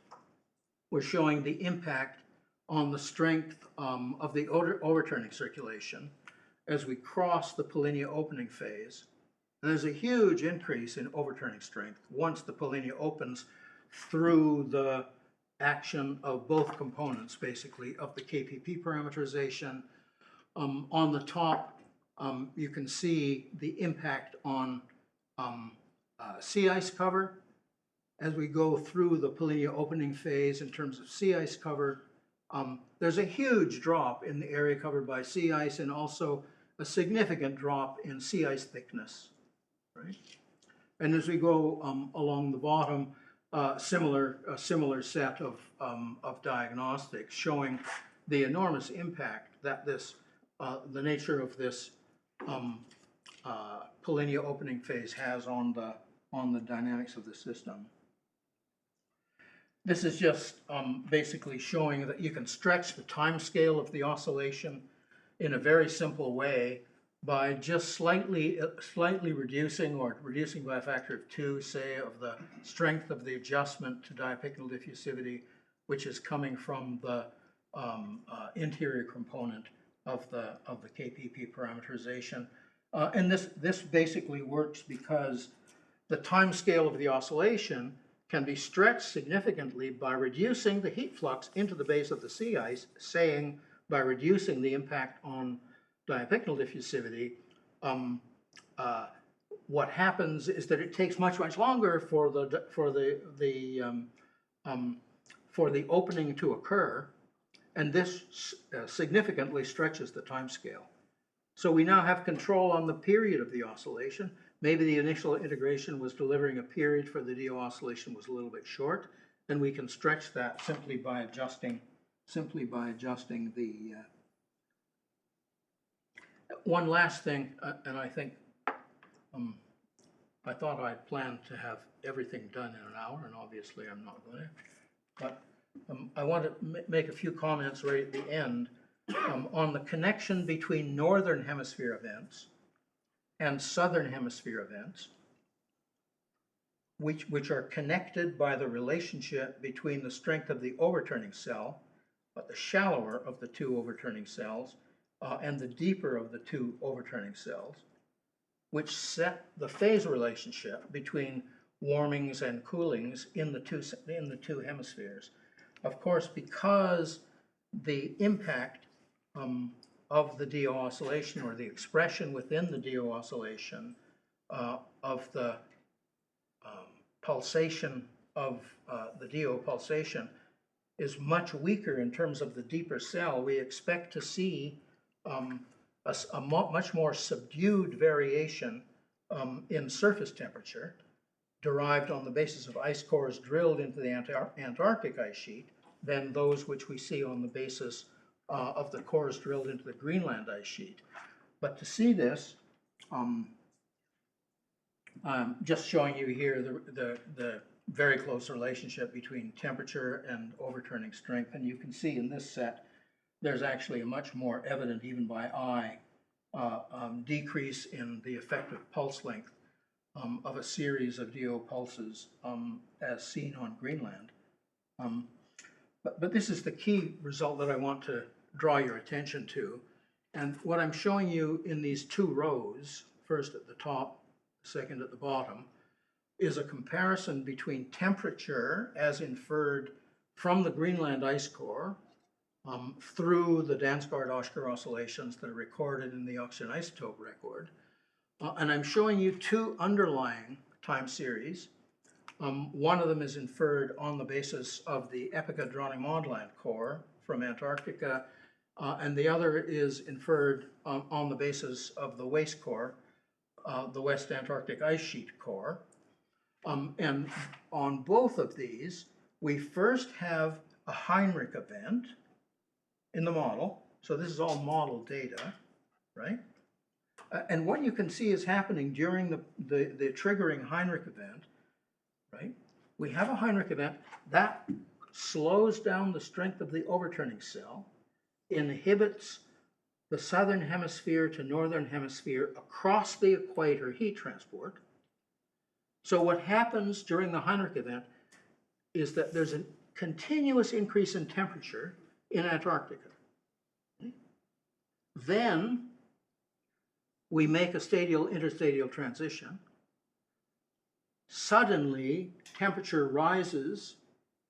we're showing the impact on the strength of the overturning circulation as we cross the Polynya opening phase. And there's a huge increase in overturning strength once the Polynya opens through the action of both components, basically, of the KPP parameterization. On the top, you can see the impact on sea ice cover as we go through the Polynya opening phase in terms of sea ice cover. There's a huge drop in the area covered by sea ice and also a significant drop in sea ice thickness, right? And as we go along the bottom, a similar set of diagnostics showing the enormous impact that this, the nature of this Polynya opening phase has on the dynamics of the system. This is just basically showing that you can stretch the time scale of the oscillation in a very simple way by just slightly reducing by a factor of 2, say, of the strength of the adjustment to dipycnal diffusivity, which is coming from the interior component of the KPP parameterization. And this basically works because the time scale of the oscillation can be stretched significantly by reducing the heat flux into the base of the sea ice, saying by reducing the impact on diapicnal diffusivity. What happens is that it takes much longer for the opening to occur, and this significantly stretches the time scale. So we now have control on the period of the oscillation. Maybe the initial integration was delivering a period for the DO oscillation was a little bit short, and we can stretch that simply by adjusting the. One last thing, and I think I thought I'd planned to have everything done in an hour, and obviously I'm not going to. But I want to make a few comments right at the end on the connection between northern hemisphere events and southern hemisphere events, which are connected by the relationship between the strength of the overturning cell, but the shallower of the two overturning cells, and the deeper of the two overturning cells, which set the phase relationship between warmings and coolings in the two hemispheres. Of course, because the impact of the DO oscillation, or the expression within the DO oscillation of the pulsation of the DO pulsation is much weaker in terms of the deeper cell, we expect to see a much more subdued variation in surface temperature derived on the basis of ice cores drilled into the Antarctic ice sheet than those which we see on the basis of the cores drilled into the Greenland ice sheet. But to see this, just showing you here the very close relationship between temperature and overturning strength, and you can see in this set there's actually a much more evident, even by eye, decrease in the effective pulse length of a series of DO pulses as seen on Greenland. But this is the key result that I want to draw your attention to. And what I'm showing you in these two rows, first at the top, second at the bottom, is a comparison between temperature as inferred from the Greenland ice core through the Dansgaard-Oeschger oscillations that are recorded in the oxygen isotope record. And I'm showing you two underlying time series. One of them is inferred on the basis of the Epica-Droning-Mondland core from Antarctica, and the other is inferred on the basis of the WACE core, the West Antarctic Ice Sheet core. And on both of these, we first have a Heinrich event in the model. So this is all model data, right? And what you can see is happening during the triggering Heinrich event, right? We have a Heinrich event that slows down the strength of the overturning cell, inhibits the southern hemisphere to northern hemisphere across the equator heat transport. So what happens during the Heinrich event is that there's a continuous increase in temperature in Antarctica. Then we make a interstadial transition. Suddenly, temperature rises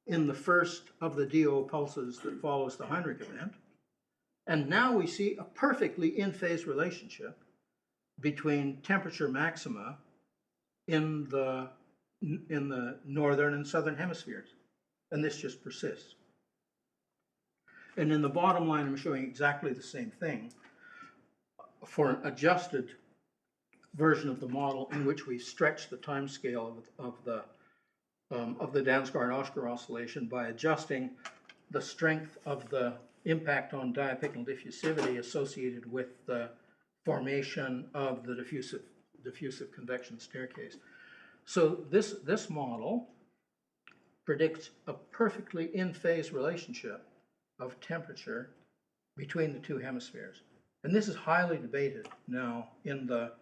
in the first of the DO pulses that follows the Heinrich event. And now we see a perfectly in-phase relationship between temperature maxima in the northern and southern hemispheres. And this just persists. And in the bottom line, I'm showing exactly the same thing for an adjusted version of the model in which we stretch the time scale of the Dansgaard-Oeschger oscillation by adjusting the strength of the impact on diapicnal diffusivity associated with the formation of the diffusive convection staircase. So this model predicts a perfectly in-phase relationship of temperature between the two hemispheres. And this is highly debated now in the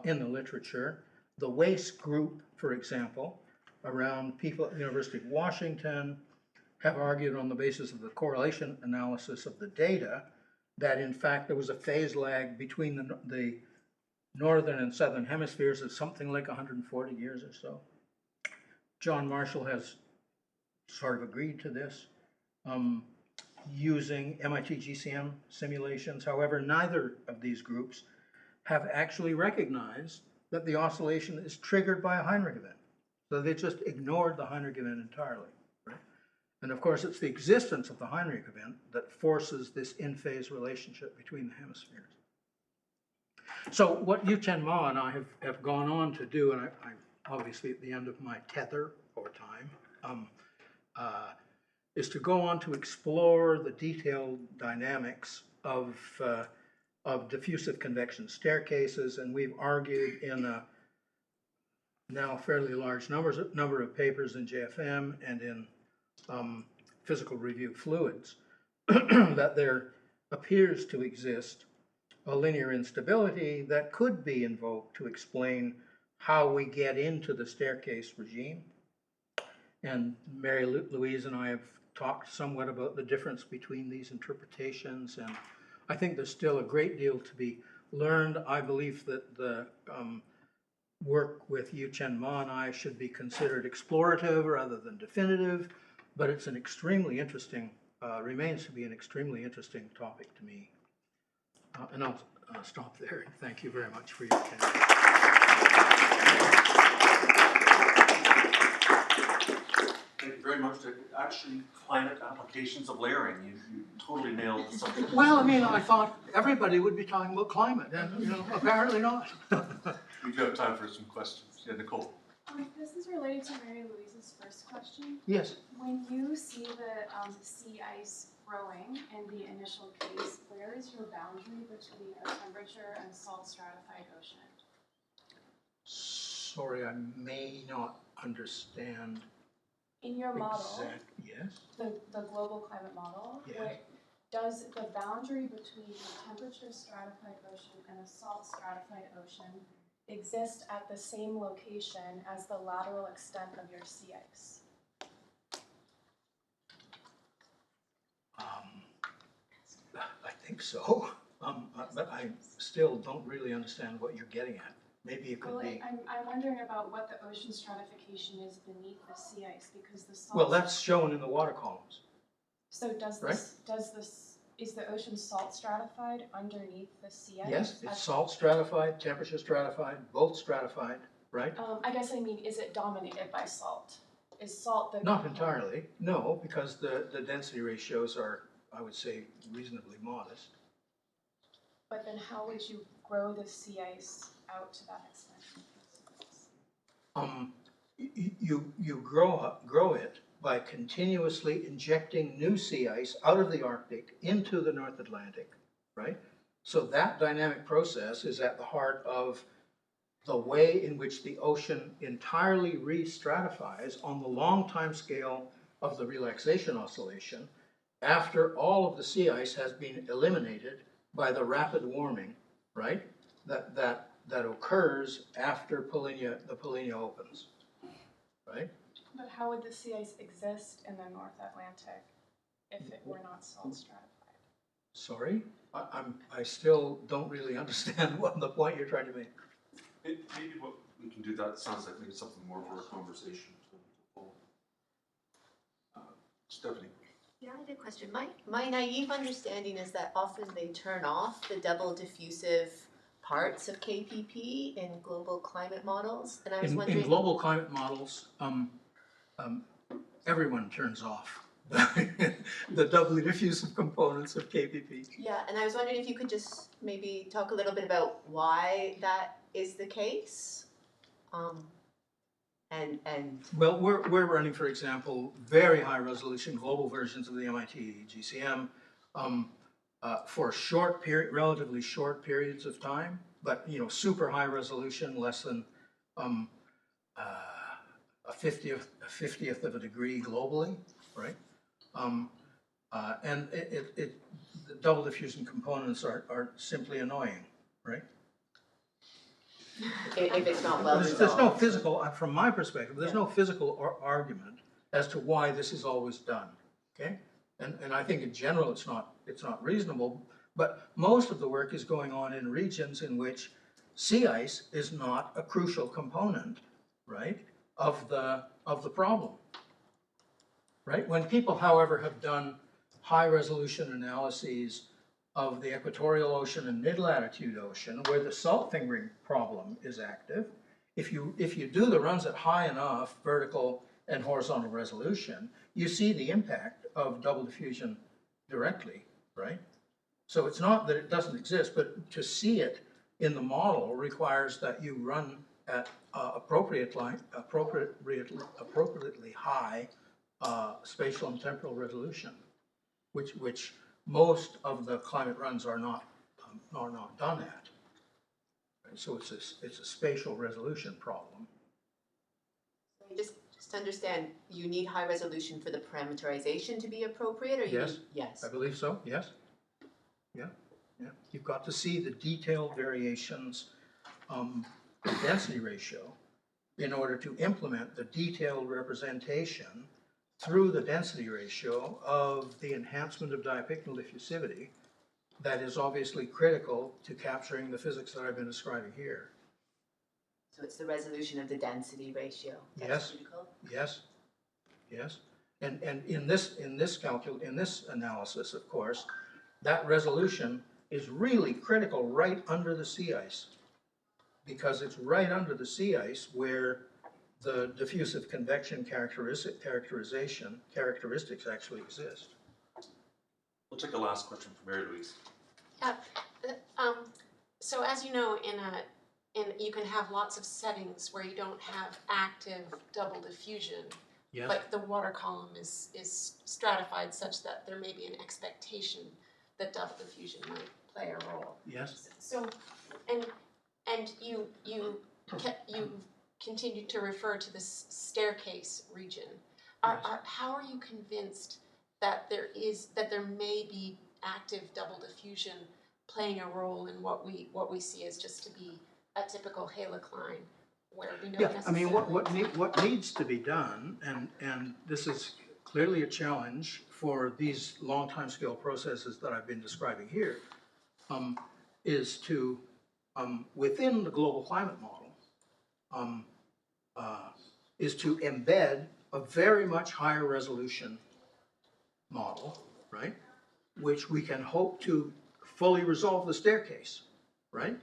literature. The WACE group, for example, around people at the University of Washington, have argued on the basis of the correlation analysis of the data that in fact there was a phase lag between the northern and southern hemispheres of something like 140 years or so. John Marshall has sort of agreed to this using MIT GCM simulations. However, neither of these groups have actually recognized that the oscillation is triggered by a Heinrich event. So they just ignored the Heinrich event entirely. Right? And of course, it's the existence of the Heinrich event that forces this in-phase relationship between the hemispheres. So what Yu-Chen Ma and I have gone on to do, and I'm obviously at the end of my tether or time, is to go on to explore the detailed dynamics of diffusive convection staircases, and we've argued in a now fairly large number of papers in JFM and in Physical Review Fluids that there appears to exist a linear instability that could be invoked to explain how we get into the staircase regime. And Mary Louise and I have talked somewhat about the difference between these interpretations, and I think there's still a great deal to be learned. I believe that the work with Yu-Chen Ma and I should be considered explorative rather than definitive, but it's an extremely interesting, remains to be an extremely interesting topic to me. And I'll stop there. Thank you very much for your attention. Thank you very much. Actually, climate applications of layering. You totally nailed the subject. Well, I mean, I thought everybody would be talking about climate, and apparently not. We do have time for some questions. Yeah, Nicole. This is related to Mary Louise's first question. Yes. When you see the sea ice growing in the initial case, where is your boundary between a temperature and salt stratified ocean? Sorry, I may not understand. In your model, Yes. the global climate model, Yes. does the boundary between a temperature stratified ocean and a salt stratified ocean exist at the same location as the lateral extent of your sea ice? I think so, but I still don't really understand what you're getting at. Maybe it could Well, be. I'm wondering about what the ocean stratification is beneath the sea ice, because the salt. Well, that's shown in the water columns. So is the ocean salt stratified underneath the sea ice? Yes, it's salt stratified, temperature stratified, both stratified, right? I guess I mean, is it dominated by salt? Is salt the Not entirely, no, because the density ratios are, I would say, reasonably modest. But then how would you grow the sea ice out to that extent? You grow it by continuously injecting new sea ice out of the Arctic into the North Atlantic, right? So that dynamic process is at the heart of the way in which the ocean entirely re-stratifies on the long time scale of the relaxation oscillation after all of the sea ice has been eliminated by the rapid warming, right? That occurs after the Polynya opens, right? But how would the sea ice exist in the North Atlantic if it were not salt stratified? Sorry, I still don't really understand what the point you're trying to make. Maybe what we can do, that sounds like maybe something more for a conversation. Stephanie. Yeah, I had a question. My naive understanding is that often they turn off the double diffusive parts of KPP in global climate models, and I was wondering. In global climate models, everyone turns off the doubly diffusive components of KPP. Yeah, and I was wondering if you could just maybe talk a little bit about why that is the case. Well, we're running, for example, very high resolution global versions of the MIT GCM for relatively short periods of time, but super high resolution, less than a 50th of a degree globally, right? And the double diffusion components are simply annoying, right? If it's not well There's no physical, from my perspective, there's no physical argument as to why this is always done, okay? And I think in general, it's not reasonable, but most of the work is going on in regions in which sea ice is not a crucial component, right, of the problem, right? When people, however, have done high-resolution analyses of the equatorial ocean and mid-latitude ocean, where the salt fingering problem is active, if you do the runs at high enough vertical and horizontal resolution, you see the impact of double diffusion directly, right? So it's not that it doesn't exist, but to see it in the model requires that you run at appropriately high spatial and temporal resolution, which most of the climate runs are not done at. Right? So it's a spatial resolution problem. Just to understand, you need high resolution for the parameterization to be appropriate, or you Yes. need, yes? I believe so, yes. Yeah. You've got to see the detailed variations in density ratio in order to implement the detailed representation through the density ratio of the enhancement of diapicnal diffusivity that is obviously critical to capturing the physics that I've been describing here. So it's the resolution of the density ratio that's Yes. critical? Yes. And in this analysis, of course, that resolution is really critical right under the sea ice, because it's right under the sea ice where the diffusive convection characteristics actually exist. We'll take a last question from Mary Louise. Yeah, so as you know, you can have lots of settings where you don't have active double diffusion, Yes. but the water column is stratified such that there may be an expectation that double diffusion might play a role. Yes. So, and you continued to refer to this staircase region. Yes. How are you convinced that there may be active double diffusion playing a role in what we see as just to be a typical halocline, where we know Yeah, I mean, necessarily what needs to be done, and this is clearly a challenge for these long time scale processes that I've been describing here, is to, within the global climate model, is to embed a very much higher resolution model, right? Which we can hope to fully resolve the staircase, right?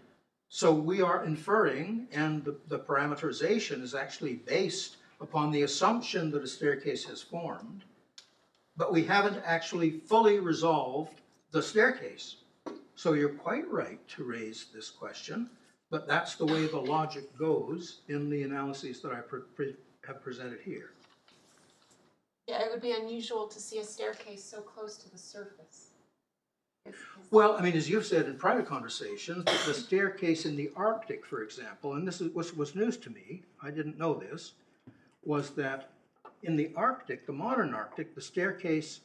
So we are inferring, and the parameterization is actually based upon the assumption that a staircase has formed, but we haven't actually fully resolved the staircase. So you're quite right to raise this question, but that's the way the logic goes in the analyses that I have presented here. yeah, it would be unusual to see a staircase so close to the surface. Well, I mean, as you've said in private conversations, the staircase in the Arctic, for example, and this was news to me, I didn't know this, was that in the Arctic, the modern Arctic, the staircase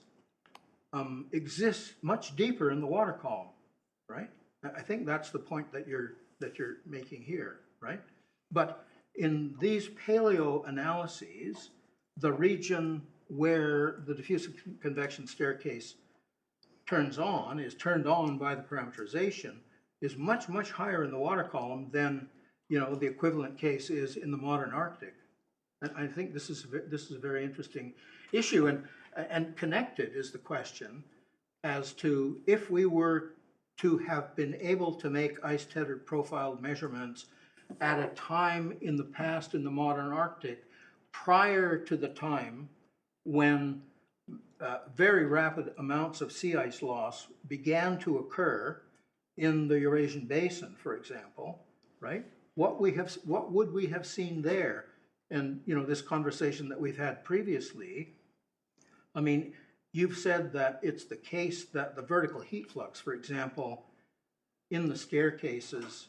exists much deeper in the water column, right? I think that's the point that you're making here, right? But in these paleo analyses, the region where the diffusive convection staircase is turned on by the parameterization, is much, much higher in the water column than, the equivalent case is in the modern Arctic. And I think this is a very interesting issue, and connected is the question as to if we were to have been able to make ice tethered profile measurements at a time in the past in the modern Arctic prior to the time when very rapid amounts of sea ice loss began to occur in the Eurasian Basin, for example, right? What would we have seen there? And this conversation that we've had previously, I mean, you've said that it's the case that the vertical heat flux, for example, in the staircases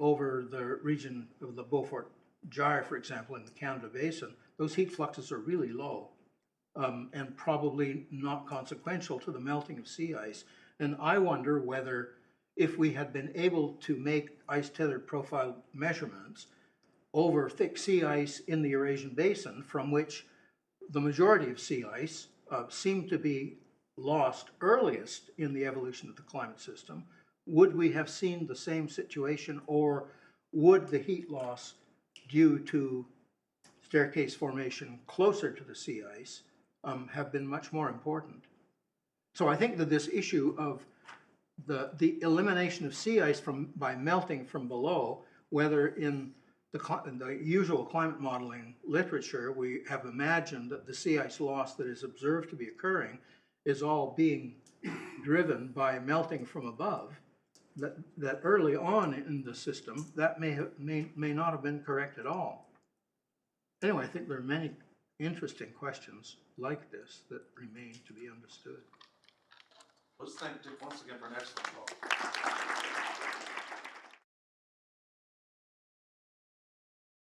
over the region of the Beaufort Gyre, for example, in the Canada Basin, those heat fluxes are really low. And probably not consequential to the melting of sea ice. And I wonder whether if we had been able to make ice tethered profile measurements over thick sea ice in the Eurasian Basin, from which the majority of sea ice seem to be lost earliest in the evolution of the climate system, would we have seen the same situation, or would the heat loss due to staircase formation closer to the sea ice have been much more important? So I think that this issue of the elimination of sea ice by melting from below, whether in the usual climate modeling literature, we have imagined that the sea ice loss that is observed to be occurring is all being driven by melting from above, that early on in the system, that may not have been correct at all. Anyway, I think there are many interesting questions like this that remain to be understood. Let's thank Dick once again for an excellent talk.